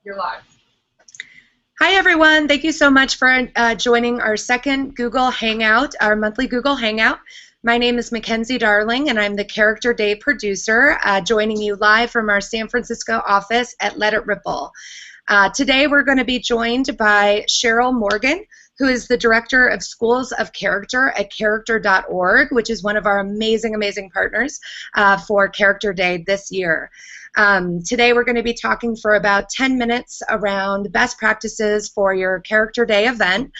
You're live. Hi, everyone. Thank you so much for joining our second Google Hangout, our monthly Google Hangout. My name is Mackenzie Darling, and I'm the Character Day producer, joining you live from our San Francisco office at Let It Ripple. Today, we're going to be joined by Sheril Morgan, who is the Director of Schools of Character at character.org, which is one of our amazing, amazing partners for Character Day this year. Today we're going to be talking for about 10 minutes around best practices for your Character Day event,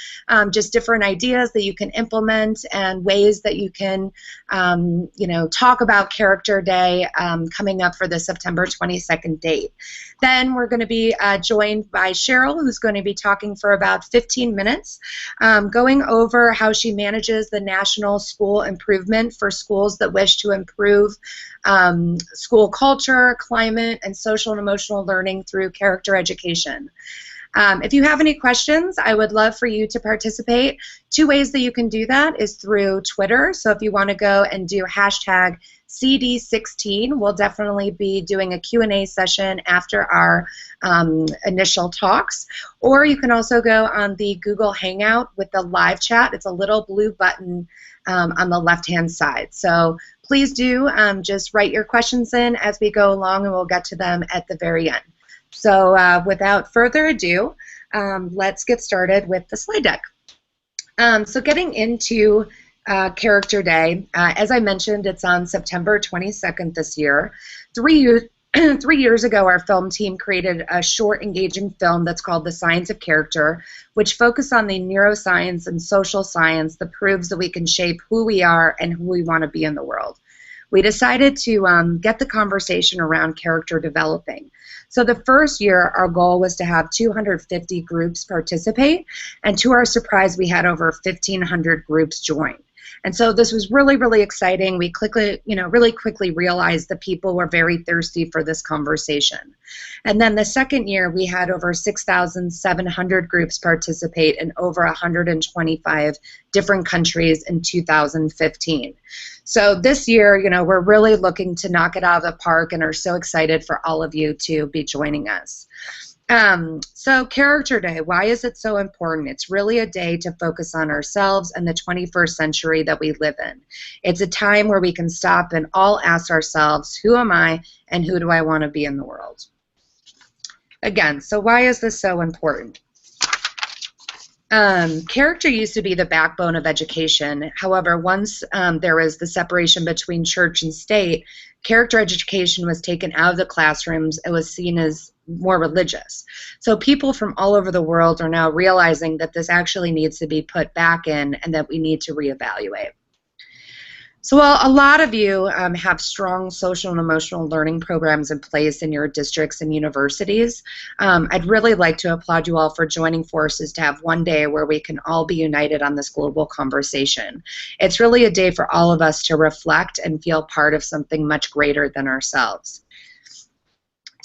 just different ideas that you can implement and ways that you can, talk about Character Day coming up for the September 22nd date. Then we're going to be joined by Sheril, who's going to be talking for about 15 minutes, going over how she manages the National School Improvement for schools that wish to improve school culture, climate, and social and emotional learning through character education. If you have any questions, I would love for you to participate. Two ways that you can do that is through Twitter. So if you want to go and do hashtag CD16, we'll definitely be doing a Q&A session after our initial talks. Or you can also go on the Google Hangout with the live chat. It's a little blue button on the left-hand side. So please do just write your questions in as we go along, and we'll get to them at the very end. So without further ado, let's get started with the slide deck. So getting into Character Day, as I mentioned, it's on September 22nd this year. 3 years ago, our film team created a short, engaging film that's called The Science of Character, which focused on the neuroscience and social science that proves that we can shape who we are and who we want to be in the world. We decided to get the conversation around character developing. So the first year, our goal was to have 250 groups participate, and to our surprise, we had over 1,500 groups join. And so this was really, really exciting. We really quickly realized that people were very thirsty for this conversation. And then the second year, we had over 6,700 groups participate in over 125 different countries in 2015. So this year, we're really looking to knock it out of the park and are so excited for all of you to be joining us. So Character Day, why is it so important? It's really a day to focus on ourselves and the 21st century that we live in. It's a time where we can stop and all ask ourselves, who am I and who do I want to be in the world? Again, so why is this so important? Character used to be the backbone of education. However, once there was the separation between church and state, character education was taken out of the classrooms. It was seen as more religious. So people from all over the world are now realizing that this actually needs to be put back in and that we need to reevaluate. So while a lot of you have strong social and emotional learning programs in place in your districts and universities, I'd really like to applaud you all for joining forces to have one day where we can all be united on this global conversation. It's really a day for all of us to reflect and feel part of something much greater than ourselves.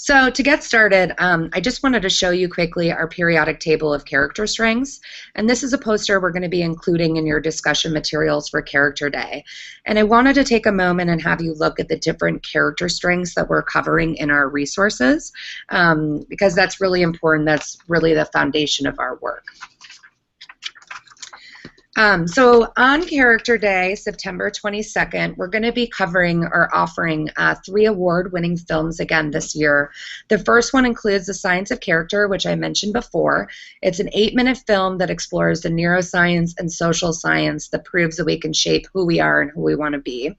So to get started, I just wanted to show you quickly our periodic table of character strengths. And this is a poster we're going to be including in your discussion materials for Character Day. And I wanted to take a moment and have you look at the different character strengths that we're covering in our resources, because that's really important. That's really the foundation of our work. So on Character Day, September 22nd, we're going to be covering or offering 3 award-winning films again this year. The first one includes The Science of Character, which I mentioned before. It's an 8-minute film that explores the neuroscience and social science that proves that we can shape who we are and who we want to be.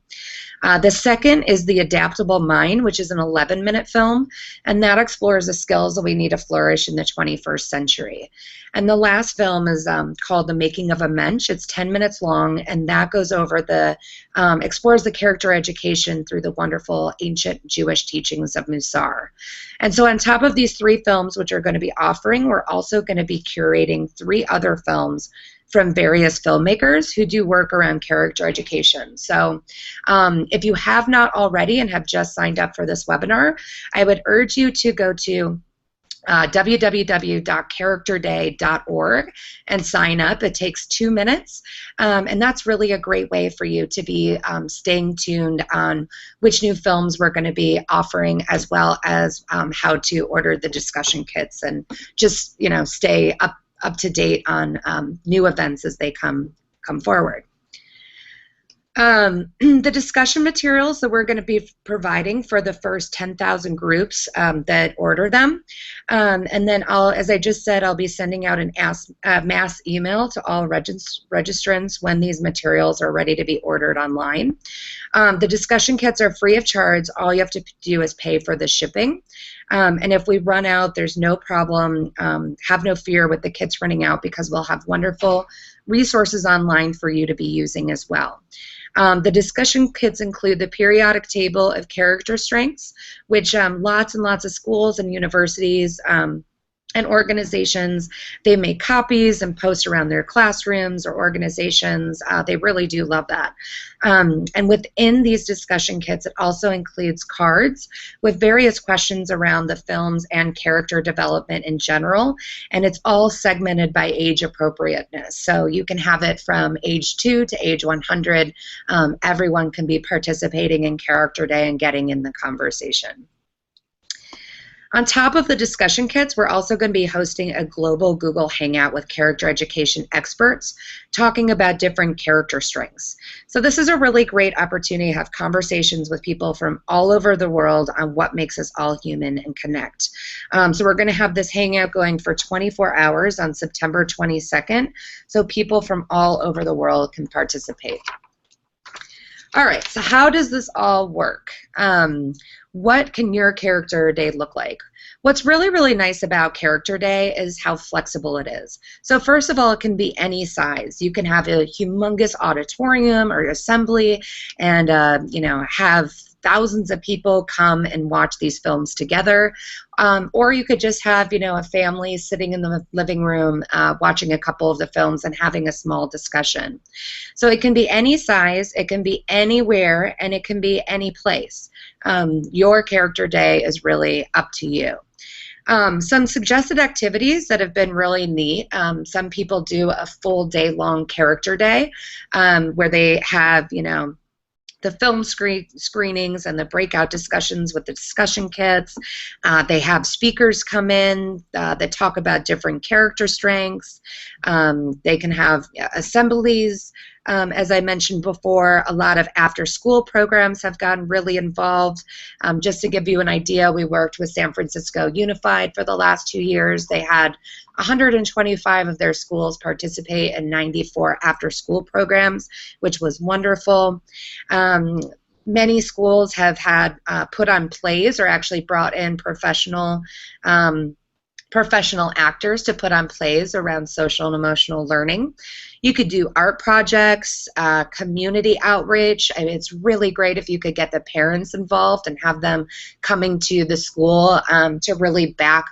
The second is The Adaptable Mind, which is an 11-minute film, and that explores the skills that we need to flourish in the 21st century. And the last film is called The Making of a Mensch. It's 10 minutes long, and that goes over explores the character education through the wonderful ancient Jewish teachings of Musar. And so on top of these 3 films, which we're going to be offering, we're also going to be curating 3 other films from various filmmakers who do work around character education. So if you have not already and have just signed up for this webinar, I would urge you to go to www.characterday.org and sign up. It takes 2 minutes, and that's really a great way for you to be staying tuned on which new films we're going to be offering, as well as how to order the discussion kits, and just stay up to date on new events as they come forward. The discussion materials that we're going to be providing for the first 10,000 groups that order them. And then as I just said, I'll be sending out a mass email to all registrants when these materials are ready to be ordered online. The discussion kits are free of charge. All you have to do is pay for the shipping. And if we run out, there's no problem. Have no fear with the kits running out, because we'll have wonderful resources online for you to be using as well. The discussion kits include the periodic table of character strengths, which lots and lots of schools and universities and organizations, they make copies and post around their classrooms or organizations. They really do love that. And within these discussion kits, it also includes cards with various questions around the films and character development in general, and it's all segmented by age appropriateness. So you can have it from age 2 to age 100. Everyone can be participating in Character Day and getting in the conversation. On top of the discussion kits, we're also going to be hosting a global Google Hangout with character education experts talking about different character strengths. So this is a really great opportunity to have conversations with people from all over the world on what makes us all human and connect. So we're going to have this Hangout going for 24 hours on September 22nd, so people from all over the world can participate. All right, so how does this all work? What can your Character Day look like? What's really, really nice about Character Day is how flexible it is. So first of all, it can be any size. You can have a humongous auditorium or assembly and have thousands of people come and watch these films together. Or you could just have, a family sitting in the living room watching a couple of the films and having a small discussion. So it can be any size, it can be anywhere, and it can be any place. Your Character Day is really up to you. Some suggested activities that have been really neat. Some people do a full day-long Character Day where they have, the film screenings and the breakout discussions with the discussion kits. They have speakers come in that talk about different character strengths. They can have assemblies. As I mentioned before, a lot of after-school programs have gotten really involved. Just to give you an idea, we worked with San Francisco Unified for the last 2 years. They had 125 of their schools participate in 94 after-school programs, which was wonderful. Many schools have had put on plays or actually brought in professional actors to put on plays around social and emotional learning. You could do art projects, community outreach. I mean, it's really great if you could get the parents involved and have them coming to the school to really back,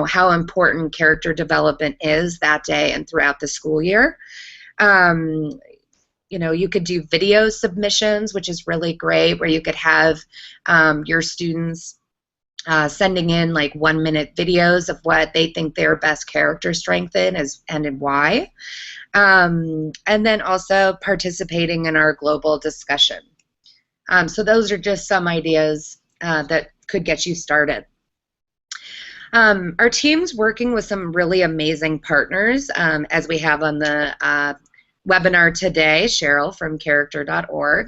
how important character development is that day and throughout the school year. You could do video submissions, which is really great, where you could have your students sending in like 1-minute videos of what they think their best character strength is and why. And then also participating in our global discussion. So those are just some ideas that could get you started. Our team's working with some really amazing partners, as we have on the webinar today, Sheril from character.org,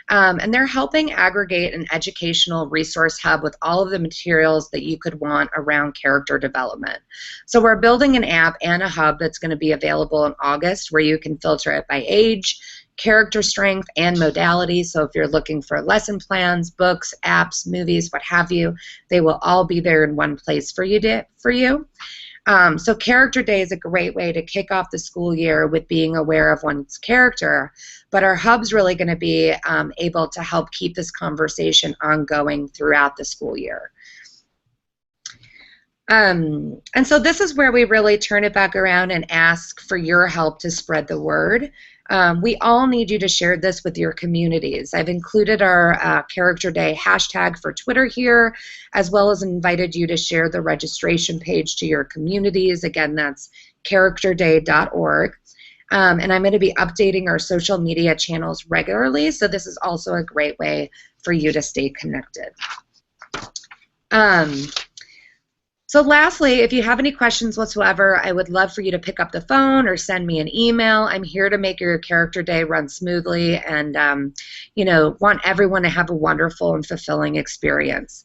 and they're helping aggregate an educational resource hub with all of the materials that you could want around character development. So we're building an app and a hub that's going to be available in August, where you can filter it by age, character strength, and modality. So if you're looking for lesson plans, books, apps, movies, what have you, they will all be there in one place for you. So Character Day is a great way to kick off the school year with being aware of one's character, but our hub's really going to be able to help keep this conversation ongoing throughout the school year. And so this is where we really turn it back around and ask for your help to spread the word. We all need you to share this with your communities. I've included our Character Day hashtag for Twitter here, as well as invited you to share the registration page to your communities. Again, that's characterday.org. And I'm going to be updating our social media channels regularly, so this is also a great way for you to stay connected. So lastly, if you have any questions whatsoever, I would love for you to pick up the phone or send me an email. I'm here to make your Character Day run smoothly and, you know, want everyone to have a wonderful and fulfilling experience.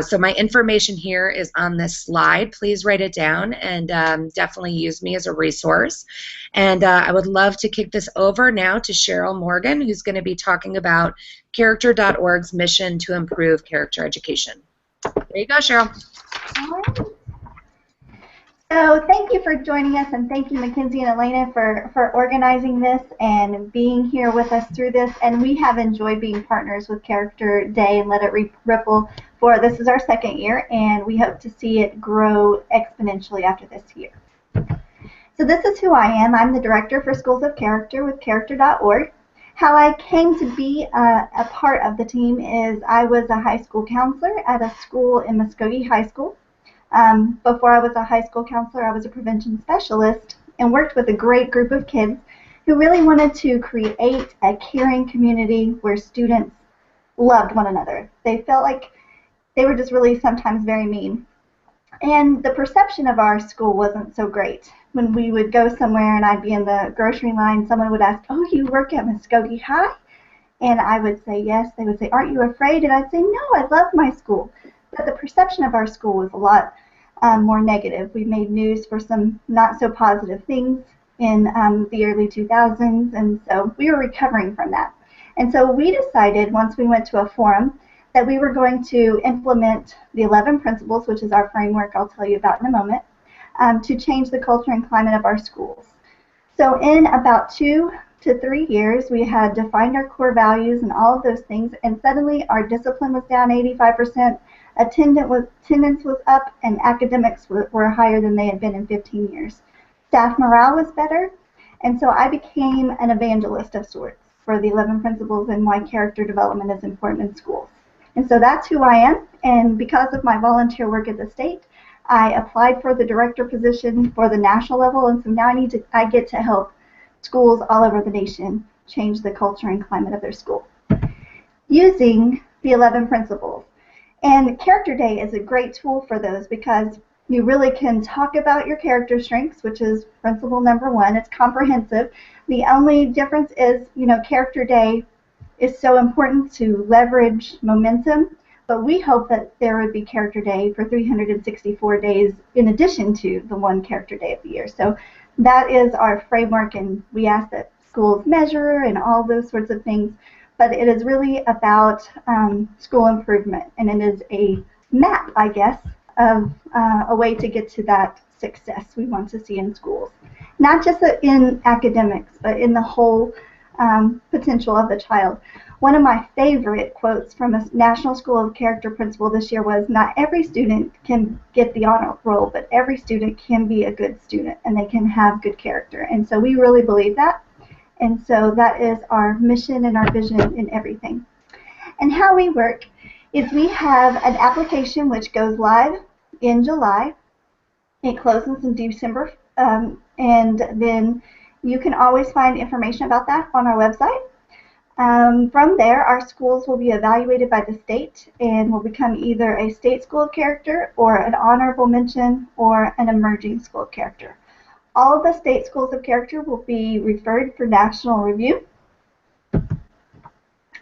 So my information here is on this slide. Please write it down and definitely use me as a resource. And I would love to kick this over now to Sheril Morgan, who's going to be talking about Character.org's mission to improve character education. There you go, Sheril. All right. So thank you for joining us, and thank you, Mackenzie and Elena, for organizing this and being here with us through this. And we have enjoyed being partners with Character Day and Let It Ripple for this is our second year, and we hope to see it grow exponentially after this year. So this is who I am. I'm the Director for Schools of Character with Character.org. How I came to be a part of the team is I was a high school counselor at a school in Muskogee High School. Before I was a high school counselor, I was a prevention specialist and worked with a great group of kids who really wanted to create a caring community where students loved one another. They felt like they were just really sometimes very mean. And the perception of our school wasn't so great. When we would go somewhere and I'd be in the grocery line, someone would ask, "Oh, you work at Muskogee High?" And I would say, "Yes." They would say, "Aren't you afraid?" And I'd say, "No, I love my school." But the perception of our school was a lot more negative. We made news for some not so positive things in the early 2000s, and so we were recovering from that. And so we decided, once we went to a forum, that we were going to implement the 11 principles, which is our framework I'll tell you about in a moment, to change the culture and climate of our schools. So in about 2 to 3 years, we had defined our core values and all of those things, and suddenly our discipline was down 85%, attendance was up, and academics were higher than they had been in 15 years. Staff morale was better, and so I became an evangelist of sorts for the 11 principles and why character development is important in schools. And so that's who I am, and because of my volunteer work at the state, I applied for the director position for the national level, and so now I get to help schools all over the nation change the culture and climate of their school using the 11 principles. And Character Day is a great tool for those because you really can talk about your character strengths, which is principle number 1. It's comprehensive. The only difference is, you know, Character Day is so important to leverage momentum, but we hope that there would be Character Day for 364 days in addition to the one Character Day of the year. So that is our framework, and we ask that schools measure and all those sorts of things, but it is really about school improvement, and it is a map, I guess, of a way to get to that success we want to see in schools. Not just in academics, but in the whole potential of the child. One of my favorite quotes from a National School of Character principal this year was, "Not every student can get the honor roll, but every student can be a good student, and they can have good character." And so we really believe that. And so that is our mission and our vision in everything. And how we work is we have an application which goes live in July. It closes in December, and then you can always find information about that on our website. From there, our schools will be evaluated by the state and will become either a state school of character or an honorable mention or an emerging school of character. All of the state schools of character will be referred for national review.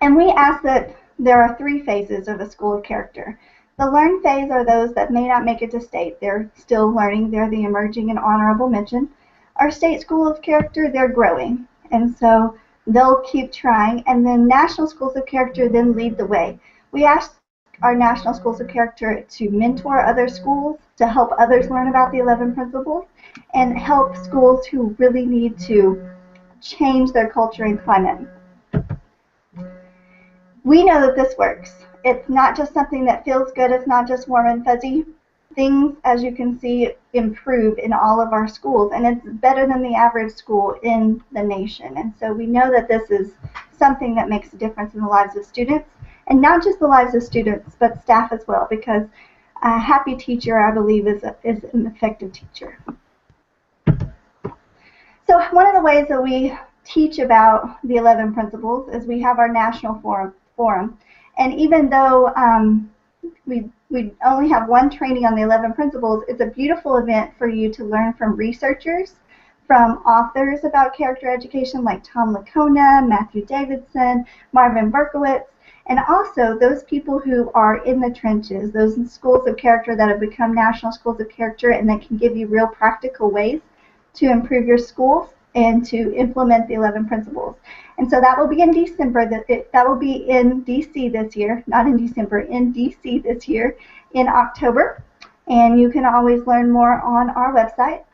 And we ask that there are 3 phases of a school of character. The learn phase are those that may not make it to state. They're still learning. They're the emerging and honorable mention. Our state school of character, they're growing, and so they'll keep trying. And then national schools of character then lead the way. We ask our national schools of character to mentor other schools, to help others learn about the 11 principles, and help schools who really need to change their culture and climate. We know that this works. It's not just something that feels good. It's not just warm and fuzzy. things, as you can see, improve in all of our schools, and it's better than the average school in the nation. And so we know that this is something that makes a difference in the lives of students, and not just the lives of students, but staff as well, because a happy teacher, I believe, is an effective teacher. So one of the ways that we teach about the 11 principles is we have our national forum. And even though we only have one training on the 11 principles, it's a beautiful event for you to learn from researchers, from authors about character education like Tom Lacona, Matthew Davidson, Marvin Berkowitz, and also those people who are in the trenches, those schools of character that have become national schools of character and that can give you real practical ways to improve your schools and to implement the 11 principles. And so that will be in December. That will be in DC this year, not in December, in DC this year in October. And you can always learn more on our website.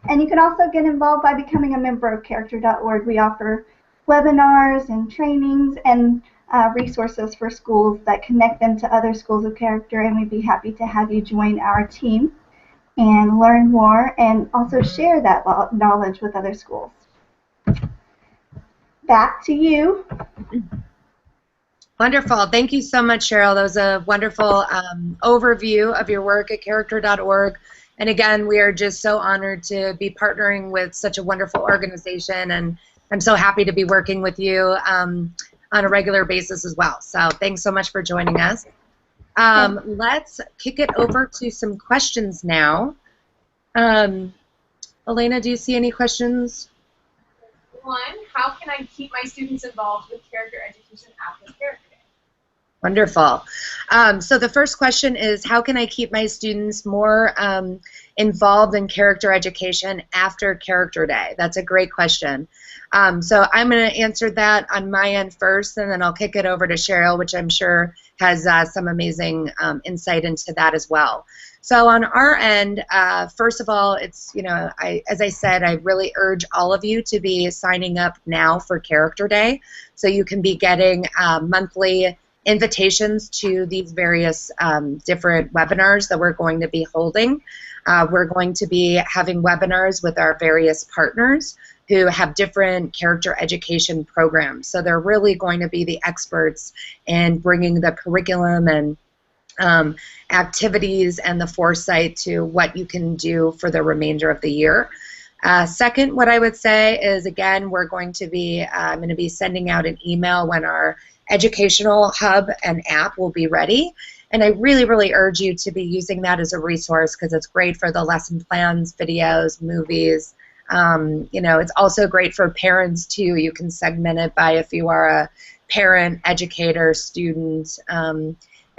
And you can also get involved by becoming a member of character.org. We offer webinars and trainings and resources for schools that connect them to other schools of character, and we'd be happy to have you join our team and learn more and also share that knowledge with other schools. Back to you. Wonderful. Thank you so much, Sheril. That was a wonderful overview of your work at character.org. And again, we are just so honored to be partnering with such a wonderful organization, and I'm so happy to be working with you on a regular basis as well. So thanks so much for joining us. Let's kick it over to some questions now. Elena, do you see any questions? One, how can I keep my students involved with character education after Character Day? Wonderful. So the first question is, how can I keep my students more involved in character education after Character Day? That's a great question. So I'm going to answer that on my end first, and then I'll kick it over to Sheril, which I'm sure has some amazing insight into that as well. So on our end, first of all, it's, you know, as I said, I really urge all of you to be signing up now for Character Day, so you can be getting monthly invitations to these various different webinars that we're going to be holding. We're going to be having webinars with our various partners who have different character education programs. So they're really going to be the experts in bringing the curriculum and activities and the foresight to what you can do for the remainder of the year. Second, what I would say is, again, we're going to be, I'm going to be sending out an email when our educational hub and app will be ready. And I really, really urge you to be using that as a resource, because it's great for the lesson plans, videos, movies. You know, it's also great for parents too. You can segment it by if you are a parent, educator, student, and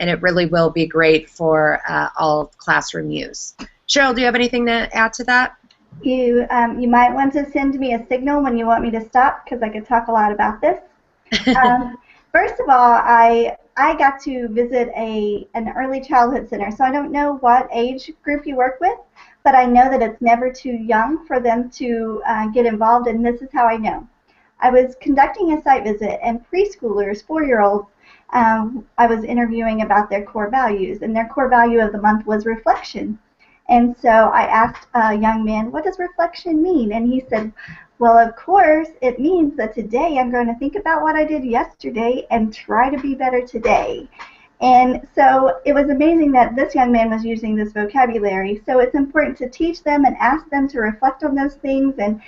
it really will be great for all classroom use. Sheril, do you have anything to add to that? You might want to send me a signal when you want me to stop, because I could talk a lot about this. First of all, I got to visit an early childhood center, so I don't know what age group you work with, but I know that it's never too young for them to get involved, and this is how I know. I was conducting a site visit, and preschoolers, 4-year-olds, I was interviewing about their core values, and their core value of the month was reflection. And so I asked a young man, what does reflection mean? And he said, well, of course, it means that today I'm going to think about what I did yesterday and try to be better today. And so it was amazing that this young man was using this vocabulary. So it's important to teach them and ask them to reflect on those things and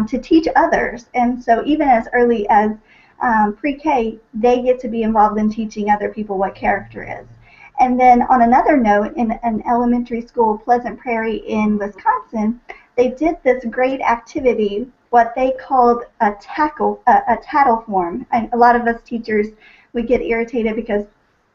to teach others. And so even as early as pre-K, they get to be involved in teaching other people what character is. And then on another note, in an elementary school, Pleasant Prairie in Wisconsin, they did this great activity, what they called a tattle form. And a lot of us teachers, we get irritated because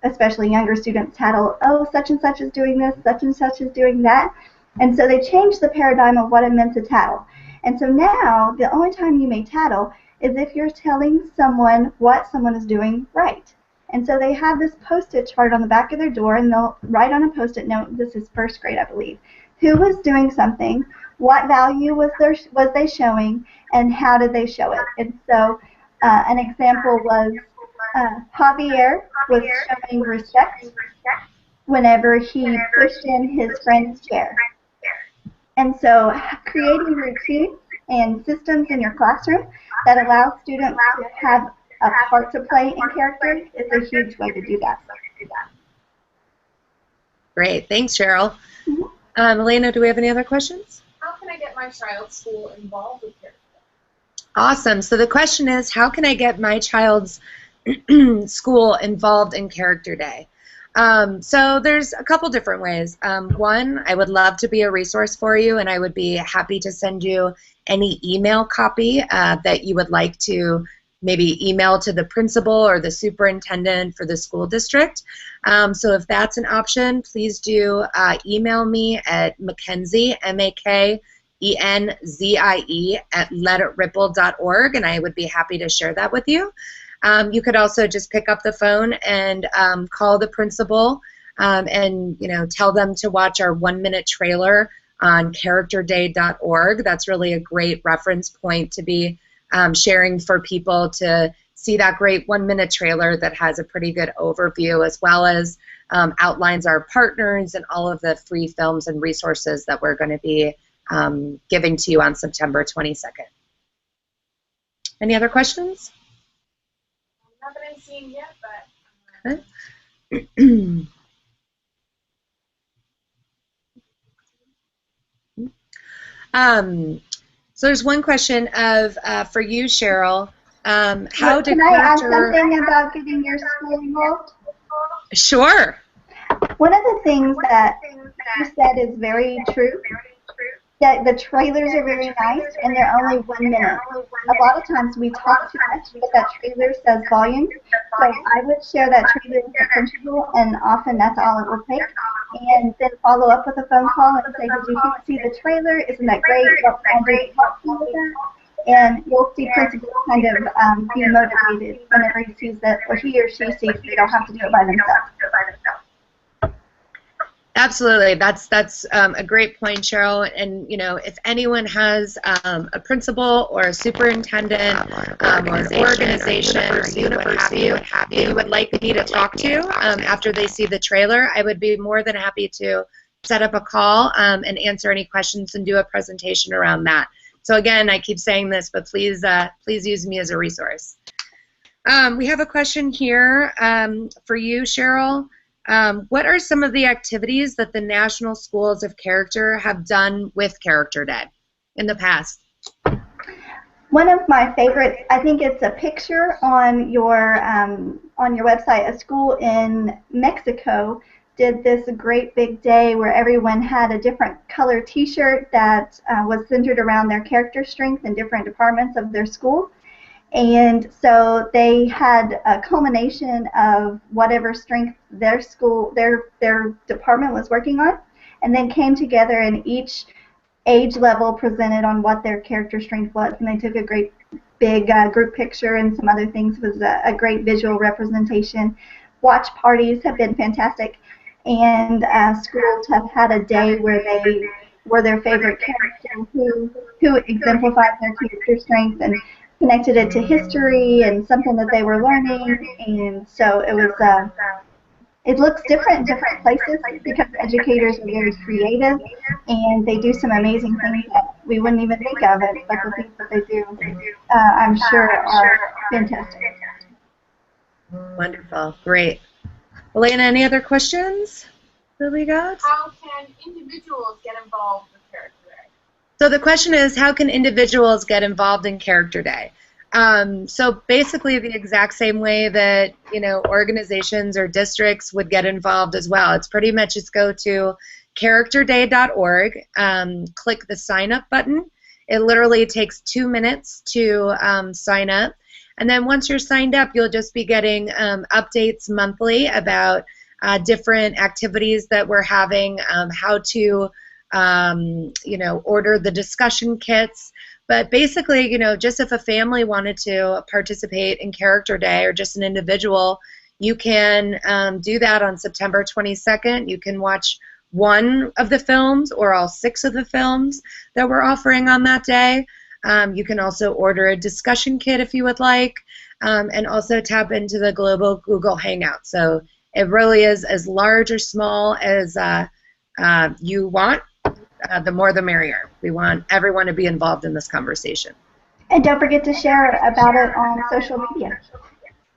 especially younger students tattle, oh, such and such is doing this, such and such is doing that. And so they changed the paradigm of what it meant to tattle. And so now the only time you may tattle is if you're telling someone what someone is doing right. And so they have this Post-it chart on the back of their door, and they'll write on a Post-it note, this is first grade, I believe, who was doing something, what value was they showing, and how did they show it. And so an example was Javier was showing respect whenever he pushed in his friend's chair. And so creating routines and systems in your classroom that allow students to have a part to play in character is a huge way to do that. Great. Thanks, Cheryl. Elena, do we have any other questions? How can I get my child's school involved with character? Awesome. So the question is, how can I get my child's school involved in Character Day? So there's a couple different ways. One, I would love to be a resource for you, and I would be happy to send you any email copy that you would like to maybe email to the principal or the superintendent for the school district. So if that's an option, please do email me at Mackenzie, M-A-K-E-N-Z-I-E, at letitripple.org, and I would be happy to share that with you. You could also just pick up the phone and call the principal and tell them to watch our 1-minute trailer on characterday.org. That's really a great reference point to be sharing for people to see that great 1-minute trailer that has a pretty good overview, as well as outlines our partners and all of the free films and resources that we're going to be giving to you on September 22nd. Any other questions? Not that I'm seeing yet, but... So there's one question of for you, Cheryl. How did Can I ask something about getting your school involved? Sure. One of the things that you said is very true, that the trailers are very nice and they're only 1 minute. A lot of times we talk too much, but that trailer says volumes. So I would share that trailer with the principal, and often that's all it will take. And then follow up with a phone call and say, did you see the trailer? Isn't that great? What can I do to help you with that? And you'll see principals kind of be motivated whenever he sees that, or he or she sees they don't have to do it by themselves. Absolutely, that's a great point, Cheryl. And if anyone has a principal or a superintendent or an organization or university that you would like me to talk to after they see the trailer, I would be more than happy to set up a call and answer any questions and do a presentation around that. So again, I keep saying this, but please use me as a resource. We have a question here for you, Cheryl. What are some of the activities that the National Schools of Character have done with Character Day in the past? One of my favorites, I think it's a picture on your website. A school in Mexico did this great big day where everyone had a different color T-shirt that was centered around their character strength in different departments of their school. And so they had a culmination of whatever strength their school, their department was working on, and then came together, and each age level presented on what their character strength was. And they took a great big group picture and some other things. It was a great visual representation. Watch parties have been fantastic, and schools have had a day where they were their favorite character who exemplified their character strength and connected it to history and something that they were learning. And so it was it looks different in different places because educators are very creative and they do some amazing things that we wouldn't even think of it, but the things that they do I'm sure are fantastic. Wonderful. Great. Elena, any other questions that we got? How can individuals get involved with Character Day? So the question is, how can individuals get involved in Character Day? So basically the exact same way that organizations or districts would get involved as well. It's pretty much just go to characterday.org, click the sign up button. It literally takes 2 minutes to sign up. And then once you're signed up, you'll just be getting updates monthly about different activities that we're having, how to order the discussion kits. But basically, just if a family wanted to participate in Character Day or just an individual, you can do that on September 22nd. You can watch one of the films or all 6 of the films that we're offering on that day. You can also order a discussion kit if you would like, and also tap into the global Google Hangout. So It really is as large or small as you want. The more the merrier. We want everyone to be involved in this conversation. And don't forget to share about it on social media.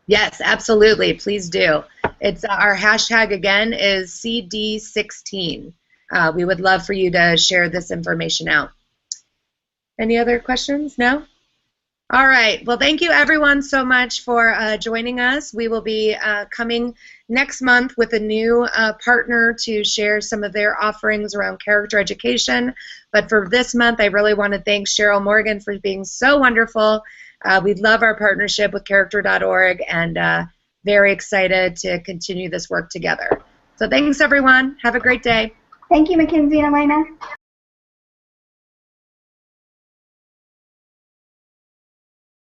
Yes, absolutely. Please do. It's our hashtag again is CD16. We would love for you to share this information out. Any other questions? No? All right. Well, thank you everyone so much for joining us. We will be coming next month with a new partner to share some of their offerings around character education. But for this month, I really want to thank Sheril Morgan for being so wonderful. We love our partnership with character.org and very excited to continue this work together. So thanks everyone. Have a great day. Thank you, Mackenzie and Elena.